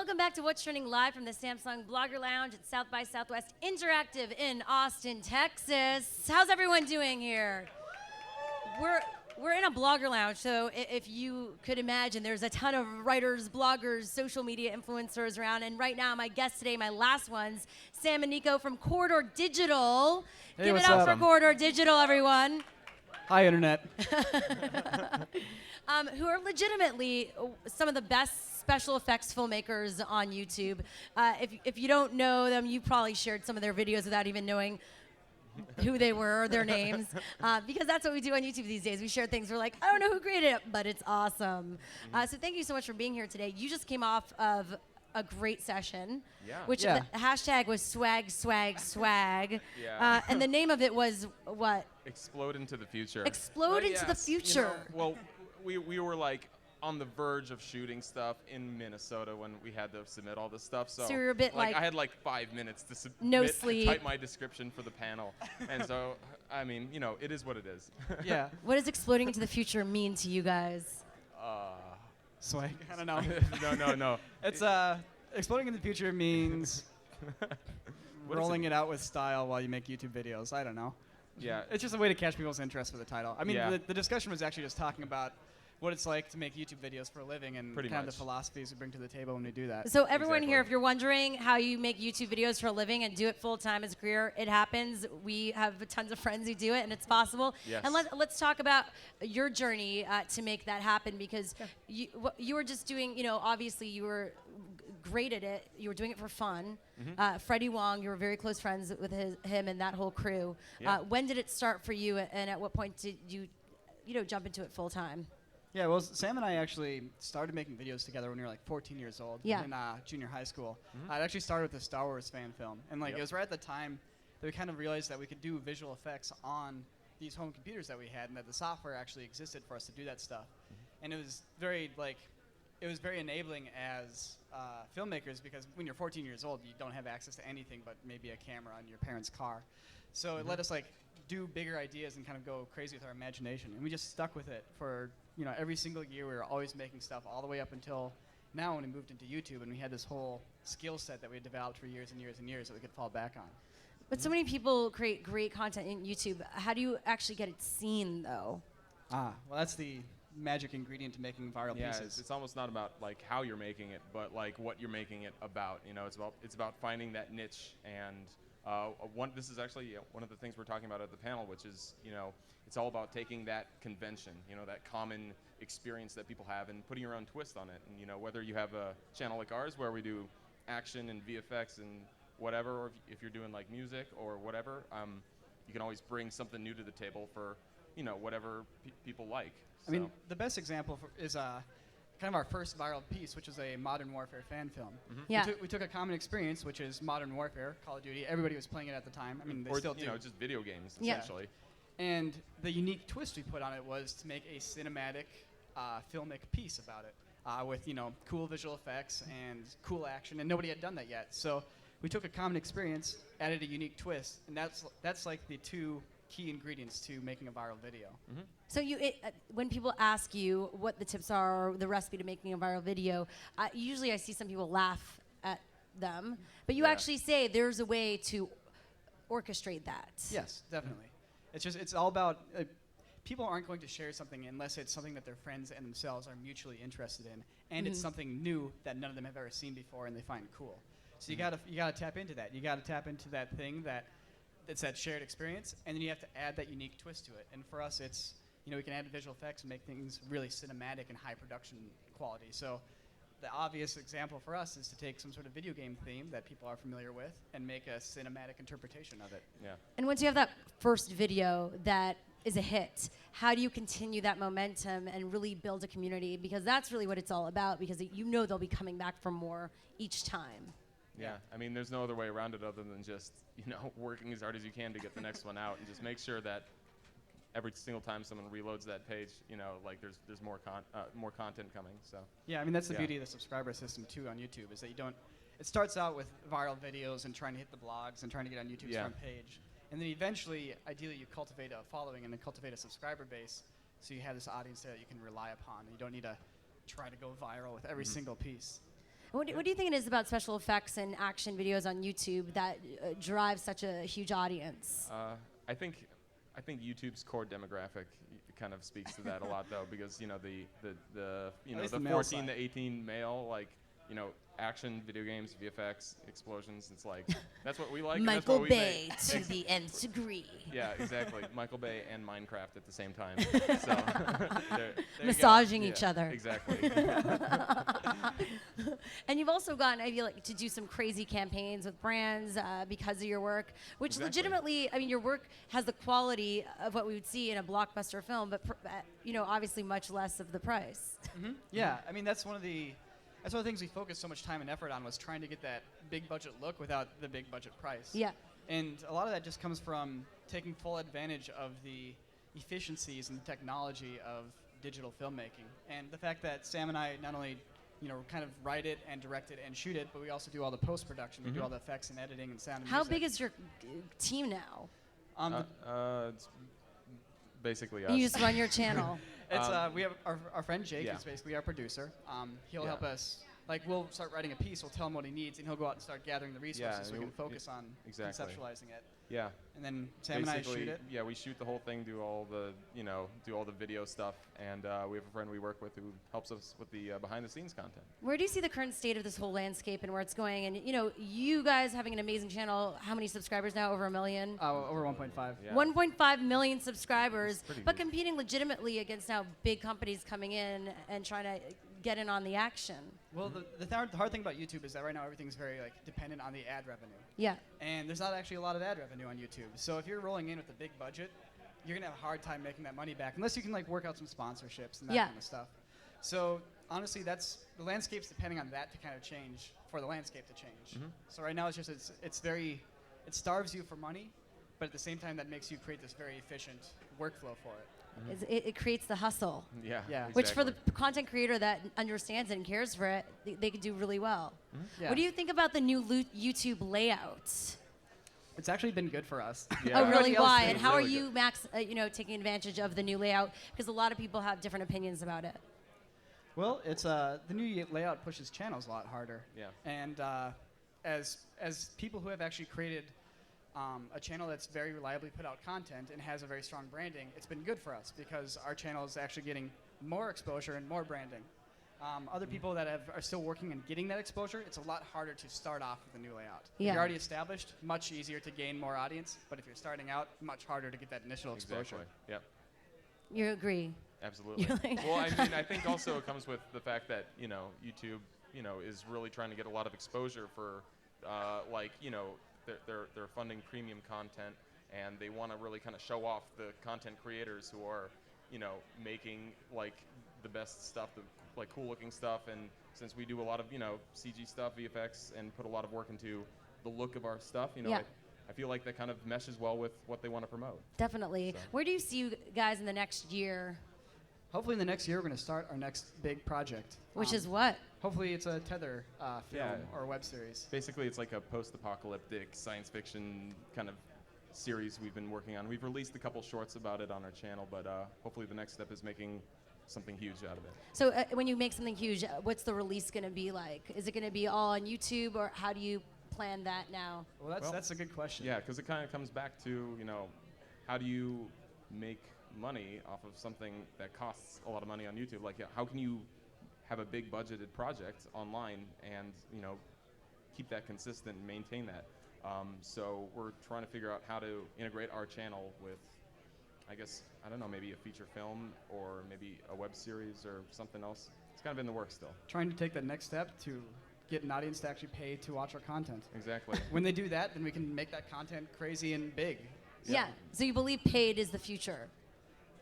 welcome back to What's Trending live from the Samsung Blogger Lounge at South by Southwest Interactive in Austin, Texas. How's everyone doing here? We're in a blogger lounge, so if you could imagine, there's a ton of writers, bloggers, social media influencers around, and right now my guests today, my last ones, Sam and Nico from Corridor Digital. Hey, Give it what's up up? for Corridor Digital, everyone. Hi, Internet. Who are legitimately some of the best special effects filmmakers on YouTube. If you don't know them, you probably shared some of their videos without even knowing who they were or their names, because that's what we do on YouTube these days. We share things, we're like, I don't know who created it, but it's awesome. So thank you so much for being here today. You just came off of a great session, which the hashtag was swag, swag, swag. And the name of it was what? Explode into the future. Explode into the future. You know, well, we were like on the verge of shooting stuff in Minnesota when we had to submit all this stuff. So you're a bit like I had like 5 minutes to submit, no sleep. type my description for the panel. And so, I mean, you know, it is what it is. Yeah. What does exploding into the future mean to you guys? Swag. I don't know. No. It's exploding in the future means rolling it out with style while you make YouTube videos. I don't know. Yeah. It's just a way to catch people's interest for the title. I mean, Yeah. the discussion was actually just talking about what it's like to make YouTube videos for a living and Pretty kind of much. the philosophies we bring to the table when we do that. So everyone Exactly. here, if you're wondering how you make YouTube videos for a living and do it full time as a career, it happens. We have tons of friends who do it, and it's possible. Yes. And let's talk about your journey to make that happen, because you were just doing, you know, obviously you were great at it. You were doing it for fun. Freddie Wong, you were very close friends with him and that whole crew. Yeah. When did it start for you, and at what point did you jump into it full time? Yeah, well, Sam and I actually started making videos together when we were like 14 years old in junior high school. It actually started with a Star Wars fan film. And like it was right at the time that we kind of realized that we could do visual effects on these home computers that we had, and that the software actually existed for us to do that stuff. And it was very enabling as filmmakers, because when you're 14 years old, you don't have access to anything but maybe a camera in your parents' car. So it let us like do bigger ideas and kind of go crazy with our imagination. And we just stuck with it for, you know, every single year. We were always making stuff all the way up until now when we moved into YouTube, and we had this whole skill set that we had developed for years and years and years that we could fall back on. But so many people create great content in YouTube. How do you actually get it seen, though? Well, that's the magic ingredient to making viral pieces. It's almost not about like how you're making it, but like what you're making it about. You know, it's about finding that niche. And this is actually one of the things we're talking about at the panel, which is, you know, it's all about taking that convention, you know, that common experience that people have, and putting your own twist on it. And, you know, whether you have a channel like ours where we do action and VFX and whatever, or if you're doing like music or whatever, you can always bring something new to the table for, you know, whatever people like. I mean, the best example is kind of our first viral piece, which is a Modern Warfare fan film. We took a common experience, which is Modern Warfare, Call of Duty. Everybody was playing it at the time. I mean, they still do. You know, just video games, essentially. And the unique twist we put on it was to make a cinematic, filmic piece about it, with, you know, cool visual effects and cool action, and nobody had done that yet. So we took a common experience, added a unique twist, and that's like the two key ingredients to making a viral video. So when people ask you what the tips are or the recipe to making a viral video, usually I see some people laugh at them, but you actually say there's a way to orchestrate that. Yes, definitely. It's all about, people aren't going to share something unless it's something that their friends and themselves are mutually interested in, and it's something new that none of them have ever seen before and they find cool. So you gotta tap into that. You gotta tap into that thing it's that shared experience, and then you have to add that unique twist to it. And for us, it's, you know, we can add visual effects and make things really cinematic and high production quality. So the obvious example for us is to take some sort of video game theme that people are familiar with and make a cinematic interpretation of it. Yeah. And once you have that first video that is a hit, how do you continue that momentum and really build a community? Because that's really what it's all about, because you know they'll be coming back for more each time. Yeah, I mean, there's no other way around it other than just, you know, working as hard as you can to get the next one out, and just make sure that every single time someone reloads that page, you know, like there's more content coming. So yeah, I mean, that's the beauty of the subscriber system too on YouTube, is that it starts out with viral videos and trying to hit the blogs and trying to get on YouTube's front page, and then eventually, ideally, you cultivate a following and then cultivate a subscriber base, so you have this audience that you can rely upon, and you don't need to try to go viral with every single piece. What do you think it is about special effects and action videos on YouTube that drive such a huge audience? I think YouTube's core demographic kind of speaks to that a lot, though, because the the 14 to 18 male, like, action, video games, VFX, explosions. It's like that's what we like. Michael and that's what Bay we make. to the nth degree. Yeah, exactly. Michael Bay and Minecraft at the same time. So there massaging you each go. other. Exactly. And you've also gotten, I feel like, to do some crazy campaigns with brands because of your work, which Exactly. legitimately, I mean, your work has the quality of what we would see in a blockbuster film, but obviously much less of the price. Mm-hmm. Yeah, I mean that's one of the things we focused so much time and effort on, was trying to get that big budget look without the big budget price. Yeah. And a lot of that just comes from taking full advantage of the efficiencies and the technology of digital filmmaking, and the fact that Sam and I not only kind of write it and direct it and shoot it, but we also do all the post-production. We do all the effects and editing and sound and How music. big is your team now? It's basically us. You just run your channel. It's we have our friend Jake, Yeah. who's basically our producer. He'll Yeah. help us. Like, we'll start writing a piece, we'll tell him what he needs, and he'll go out and start gathering the resources so we can focus on conceptualizing it. Yeah. And then Sam and I shoot it. Yeah, we shoot the whole thing, do all the video stuff, and we have a friend we work with who helps us with the behind-the-scenes content. Where do you see the current state of this whole landscape and where it's going? And you guys having an amazing channel. How many subscribers now? Over 1 million. Over 1.5. Yeah. 1.5 million subscribers, pretty but good. competing legitimately against now big companies coming in and trying to get in on the action. Well, the hard thing about YouTube is that right now everything's very dependent on the ad revenue. Yeah. And there's not actually a lot of ad revenue on YouTube. So if you're rolling in with a big budget, you're gonna have a hard time making that money back unless you can work out some sponsorships and that kind of stuff. So honestly, the landscape's depending on that to kind of change, for the landscape to change. Mm-hmm. So right now it starves you for money, but at the same time that makes you create this very efficient workflow for it. It creates the hustle, Yeah. which for the content creator that understands it and cares for it, they can do really well. Mm-hmm. Yeah. What do you think about the new YouTube layout? It's actually been good for us. Yeah. Oh, really? Everybody else Why? thinks And how are really you, Max, taking advantage of the new layout? Because a lot of people have different opinions about it. Well, it's the new layout pushes channels a lot harder. Yeah. And as people who have actually created a channel that's very reliably put out content and has a very strong branding, it's been good for us because our channel is actually getting more exposure and more branding. Other people that are still working and getting that exposure, it's a lot harder to start off with a new layout. Yeah. If you're already established, much easier to gain more audience, but if you're starting out, much harder to get that initial exposure. Exactly. Yep. You agree? Absolutely. Well, I mean, I think also it comes with the fact that YouTube, is really trying to get a lot of exposure for, they're funding premium content, and they want to really kind of show off the content creators who are, making the best stuff, the cool looking stuff. And since we do a lot of CG stuff, VFX, and put a lot of work into the look of our stuff, Yeah. I feel like that kind of meshes well with what they want to promote. Definitely. So. Where do you see you guys in the next year? Hopefully in the next year, we're going to start our next big project. Which is what? Hopefully it's a Tether film Yeah. or web series. Basically, it's like a post-apocalyptic science fiction kind of series we've been working on. We've released a couple shorts about it on our channel, but hopefully the next step is making something huge out of it. So when you make something huge, what's the release going to be like? Is it going to be all on YouTube, or how do you plan that now? Well, that's a good question. Yeah, because it kind of comes back to, how do you make money off of something that costs a lot of money on YouTube? How can you have a big budgeted project online and, keep that consistent and maintain that? So we're trying to figure out how to integrate our channel with, I guess, I don't know, maybe a feature film or maybe a web series or something else. It's kind of in the works still. Trying to take the next step to get an audience to actually pay to watch our content. Exactly. When they do that, then we can make that content crazy and big. Yeah. So you believe paid is the future.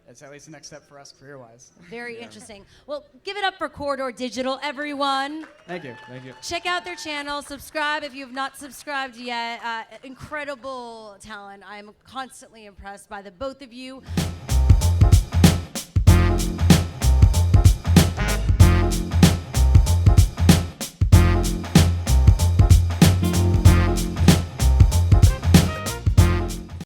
It's at least the next step for us career-wise. Very interesting. Well, give it up for Corridor Digital, everyone. Thank you. Thank you. Check out their channel. Subscribe if you have not subscribed yet. Incredible talent. I'm constantly impressed by the both of you.